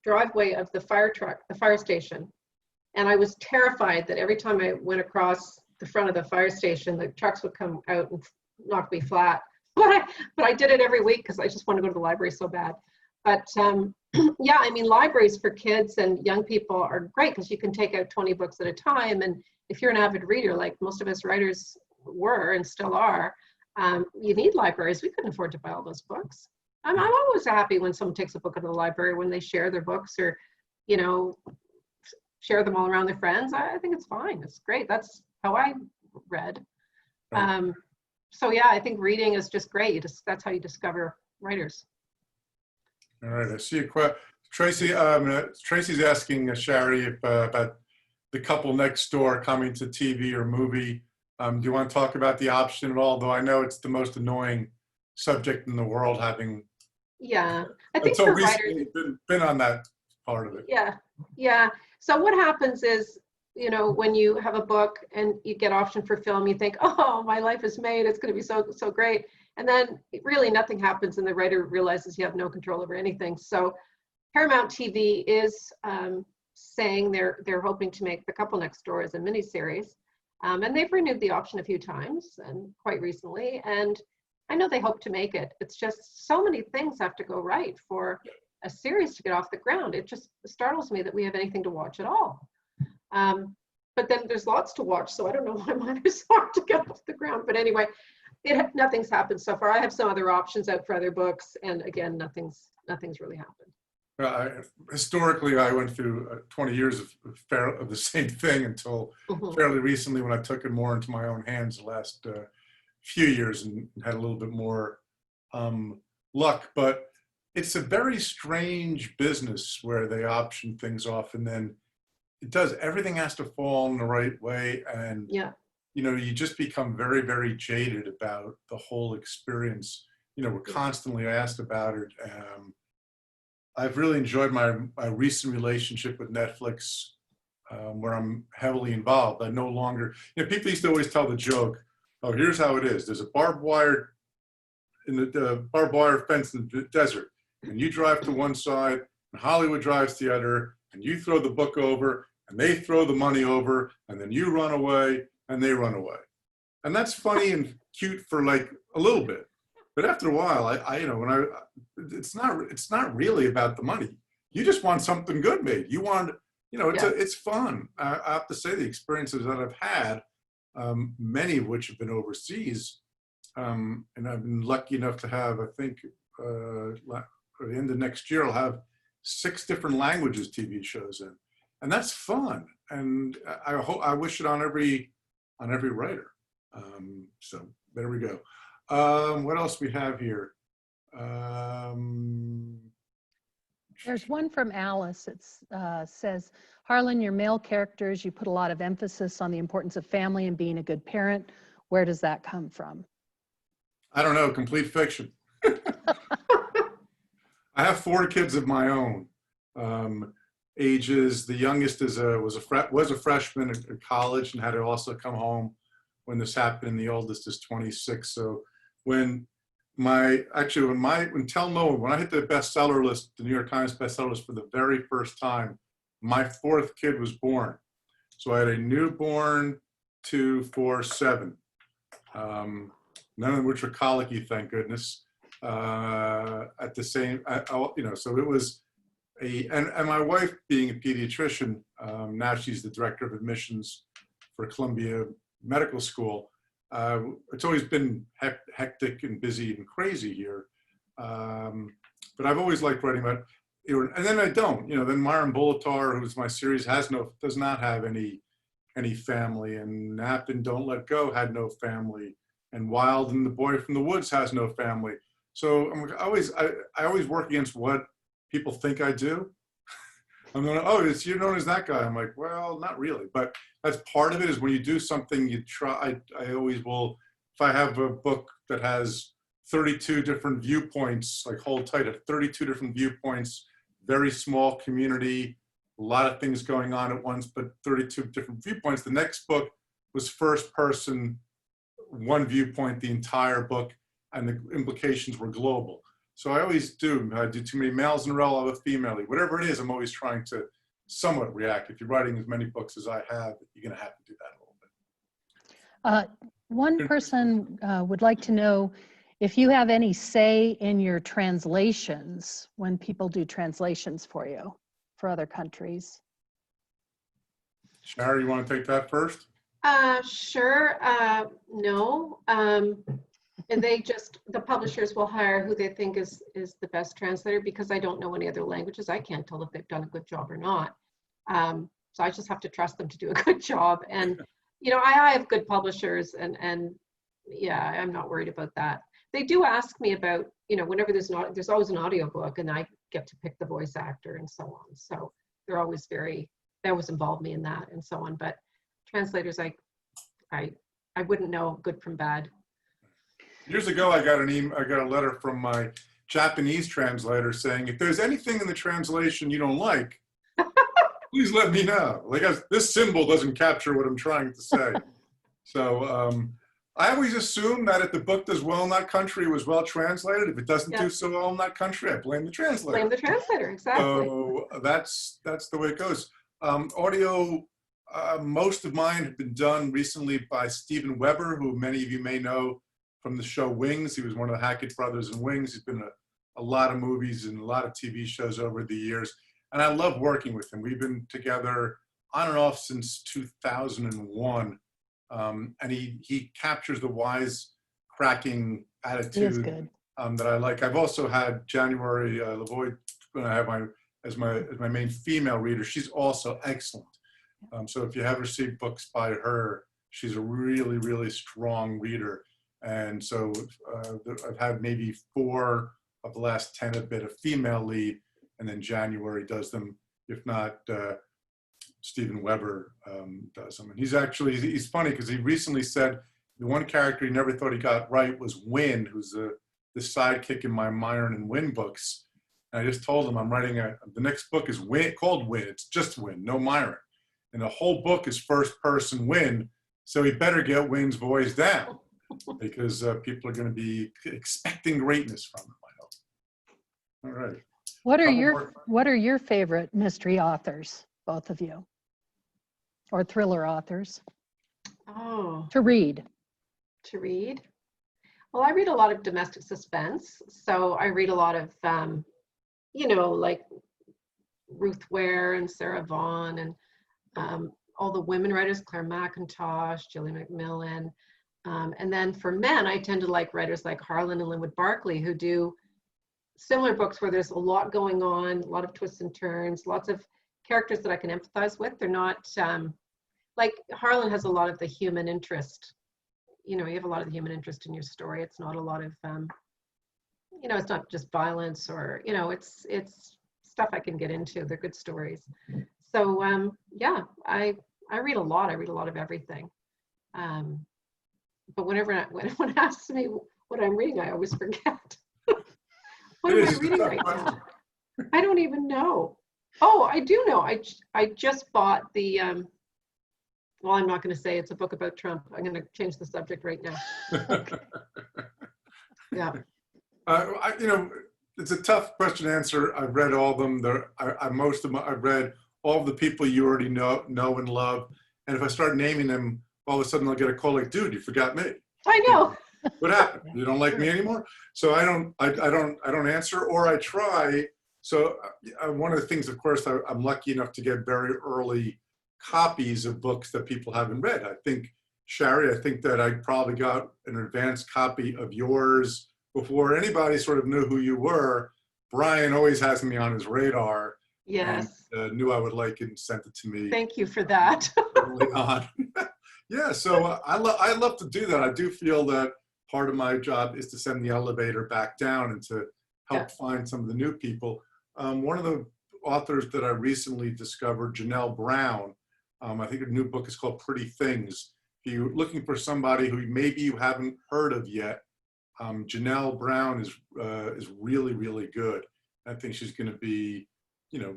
driveway of the fire station. And I was terrified that every time I went across the front of the fire station, the trucks would come out and knock me flat. But I did it every week because I just want to go to the library so bad. But yeah, I mean, libraries for kids and young people are great because you can take out 20 books at a time. And if you're an avid reader, like most of us writers were and still are, you need libraries. We couldn't afford to buy all those books. I'm always happy when someone takes a book out of the library, when they share their books or, share them all around their friends. I think it's fine. It's great. That's how I read. So yeah, I think reading is just great. That's how you discover writers. All right, I see a question. Tracy, Tracy's asking Shari about the couple next door coming to TV or movie. Do you want to talk about the option at all? Though I know it's the most annoying subject in the world, having I think until for recently writers, been on that part of it. Yeah. So what happens is, when you have a book and you get optioned for film, you think, oh, my life is made. It's going to be so great. And then really nothing happens and the writer realizes you have no control over anything. So Paramount TV is saying they're hoping to make The Couple Next Door as a miniseries. And they've renewed the option a few times and quite recently. And I know they hope to make it. It's just so many things have to go right for a series to get off the ground. It just startles me that we have anything to watch at all. But then there's lots to watch, so I don't know why mine is so hard to get off the ground. But anyway, nothing's happened so far. I have some other options out for other books, and again, nothing's really happened. Historically, I went through 20 years of the same thing until fairly recently, when I took it more into my own hands the last few years and had a little bit more luck. But it's a very strange business where they option things off, and then everything has to fall in the right way. And you just become very, very jaded about the whole experience. We're constantly asked about it. I've really enjoyed my recent relationship with Netflix, where I'm heavily involved. I no longer, people used to always tell the joke, oh, here's how it is. There's a barbed wire fence in the desert, and you drive to one side, and Hollywood drives to the other, and you throw the book over, and they throw the money over, and then you run away, and they run away. And that's funny and cute for like a little bit. But after a while, it's not really about the money. You just want something good made. You want, it's fun. I have to say the experiences that I've had, many of which have been overseas, and I've been lucky enough to have, I think, at the end of next year, I'll have 6 different languages TV shows in, and that's fun. And I wish it on every writer. So there we go. What else we have here? There's one from Alice. It says, Harlan, your male characters, you put a lot of emphasis on the importance of family and being a good parent. Where does that come from? I don't know, complete fiction. I have 4 kids of my own. Ages, the youngest was a freshman at college and had to also come home when this happened, and the oldest is 26. So when I hit the bestseller list, the New York Times bestseller list for the very first time, my 4th kid was born. So I had a newborn, 2, 4, 7. none of them which were colicky, thank goodness. At the same, so it was and my wife being a pediatrician, now she's the director of admissions for Columbia Medical School. It's always been hectic and busy and crazy here. But I've always liked writing about, and then I don't, then Myron Bolitar, who's my series, does not have any family, and Nap and Don't Let Go had no family, and Wild and the Boy from the Woods has no family. So I always work against what people think I do. I'm going, oh, you're known as that guy. I'm like, well, not really, but that's part of it. Is when you do something, you try. I always will. If I have a book that has 32 different viewpoints, like hold tight at 32 different viewpoints, very small community, a lot of things going on at once, but 32 different viewpoints. The next book was first person, one viewpoint, the entire book, and the implications were global. So I always do. I do too many males in a row, I'll have a female. Whatever it is, I'm always trying to somewhat react. If you're writing as many books as I have, you're going to have to do that a little bit. One person would like to know if you have any say in your translations when people do translations for you for other countries. Shari, you want to take that first? Sure. No. And the publishers will hire who they think is the best translator, because I don't know any other languages. I can't tell if they've done a good job or not. So I just have to trust them to do a good job. And, I have good publishers, and yeah, I'm not worried about that. They do ask me about, whenever there's always an audiobook, and I get to pick the voice actor and so on. So they're always they always involve me in that and so on. But translators, I wouldn't know good from bad. Years ago, I got a letter from my Japanese translator saying, if there's anything in the translation you don't like, please let me know. Like, this symbol doesn't capture what I'm trying to say. So I always assume that if the book does well in that country, it was well translated. If it doesn't do so well in that country, I blame the translator. Blame the translator, exactly. So that's the way it goes. Audio, most of mine have been done recently by Steven Weber, who many of you may know from the show Wings. He was one of the Hackett brothers in Wings. He's been in a lot of movies and a lot of TV shows over the years. And I love working with him. We've been together on and off since 2001. And he captures the wise, cracking attitude that I like. I've also had January Lavoie, when I have as my main female reader. She's also excellent. So if you ever see books by her, she's a really, really strong reader. And so I've had maybe 4 of the last 10 have been a female lead, and then January does them. If not, Steven Weber does them. And he's funny because he recently said the one character he never thought he got right was Win, who's the sidekick in my Myron and Win books. And I just told him I'm writing the next book is called Win. It's just Win, no Myron. And the whole book is first person Win, so he better get Win's voice down, because people are going to be expecting greatness from him, I hope. All right. What are your favorite mystery authors, both of you, or thriller authors? Oh. To read. Well, I read a lot of domestic suspense. So I read a lot of, like Ruth Ware and Sarah Vaughan, and all the women writers, Claire McIntosh, Gillian McMillan. And then for men, I tend to like writers like Harlan and Linwood Barclay, who do similar books where there's a lot going on, a lot of twists and turns, lots of characters that I can empathize with. They're not, like Harlan has a lot of the human interest. You have a lot of the human interest in your story. It's not a lot of, it's not just violence or, it's stuff I can get into. They're good stories. So, yeah, I read a lot. I read a lot of everything. But when anyone asks me what I'm reading, I always forget. What am I reading right now? I don't even know. Oh, I do know. I just bought the, well, I'm not going to say it's a book about Trump. I'm going to change the subject right now. Yeah. It's a tough question to answer. I've read all of them. I've read all of the people you already know and love. And if I start naming them, all of a sudden I'll get a call like, dude, you forgot me. I know. What happened? You don't like me anymore? So I don't answer, or I try. So one of the things, of course, I'm lucky enough to get very early copies of books that people haven't read. I think, Shari, I think that I probably got an advanced copy of yours before anybody sort of knew who you were. Brian always has me on his radar. Yes. And knew I would like it and sent it to me. Thank you for that. Early on. Yeah, so I love to do that. I do feel that part of my job is to send the elevator back down and to help find some of the new people. One of the authors that I recently discovered, Janelle Brown, I think her new book is called Pretty Things. If you're looking for somebody who maybe you haven't heard of yet, Janelle Brown is really, really good. I think she's going to be, you know,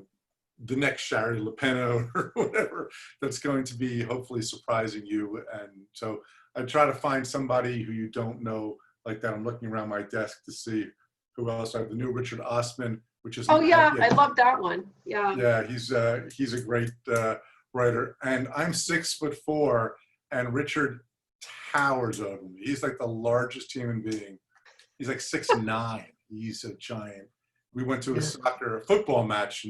the next Shari Lapena or whatever that's going to be hopefully surprising you. And so I try to find somebody who you don't know like that. I'm looking around my desk to see who else. I have the new Richard Osman, which is— Oh yeah, I love that one. Yeah. Yeah, he's a great writer. And I'm 6'4", and Richard towers over me. He's like the largest human being. He's like 6'9". He's a giant. We went to a football match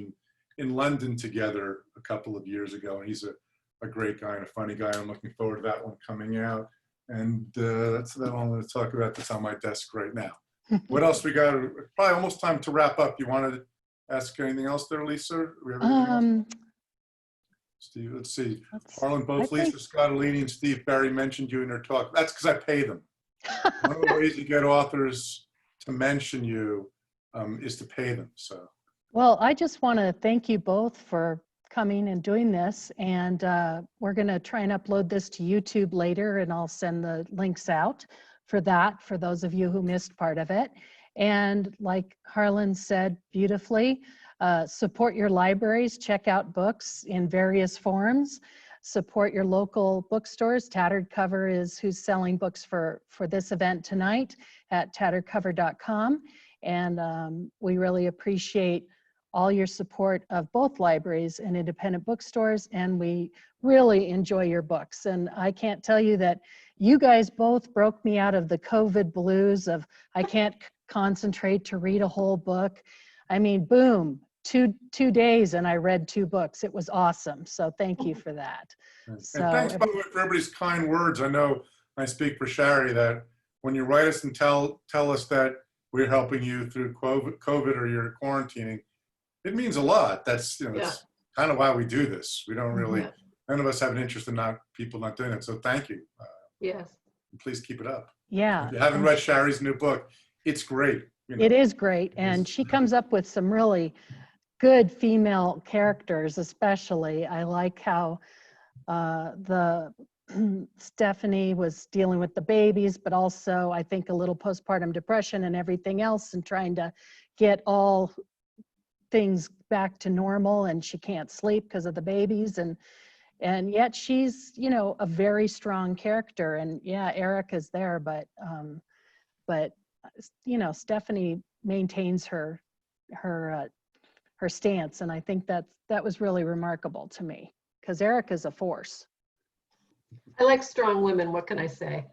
in London together a couple of years ago, and he's a great guy and a funny guy. I'm looking forward to that one coming out. And that's all I'm going to talk about that's on my desk right now. What else we got? Probably almost time to wrap up. You wanted to ask anything else there, Lisa? We have anything else? Steve, let's see. Harlan, both Lisa Scottolini and Steve Barry mentioned you in their talk. That's because I pay them. One of the ways you get authors to mention you is to pay them. So. Well, I just want to thank you both for coming and doing this. And we're going to try and upload this to YouTube later, and I'll send the links out for that, for those of you who missed part of it. And like Harlan said beautifully, support your libraries, check out books in various forms, support your local bookstores. Tattered Cover is who's selling books for this event tonight at tatteredcover.com. And we really appreciate all your support of both libraries and independent bookstores, and we really enjoy your books. And I can't tell you that you guys both broke me out of the COVID blues of I can't concentrate to read a whole book. I mean, boom, two days and I read 2 books. It was awesome. So thank you for that. And thanks, by the way, for everybody's kind words. I know I speak for Shari that when you write us and tell us that we're helping you through COVID or you're quarantining, it means a lot. That's, you know, that's kind of why we do this. We don't really, none of us have an interest in people not doing it. So thank you. Yes. Please keep it up. Yeah. If you haven't read Shari's new book, it's great. You know. It is great. And she comes up with some really good female characters, especially. I like how Stephanie was dealing with the babies, but also I think a little postpartum depression and everything else, and trying to get all things back to normal, and she can't sleep because of the babies, and yet she's, you know, a very strong character. And yeah, Erica's there, but you know, Stephanie maintains her stance, and I think that was really remarkable to me, because Erica's a force. I like strong women. What can I say?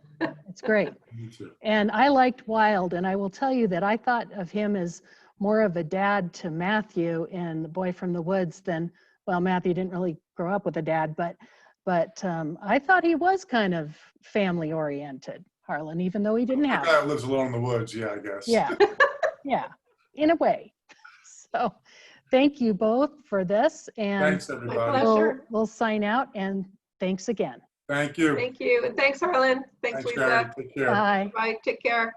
It's great. Me too. And I liked Wild, and I will tell you that I thought of him as more of a dad to Matthew in The Boy from the Woods than, well, Matthew didn't really grow up with a dad, but I thought he was kind of family oriented, Harlan, even though he didn't have. The guy who lives alone in the woods, yeah, I guess. Yeah, yeah, in a way. So thank you both for this, and Thanks, everybody. we'll sign out, and thanks again. Thank you. Thank you. And thanks, Harlan. Thanks, Lisa. Shari. Take care. Bye. Bye. Take care.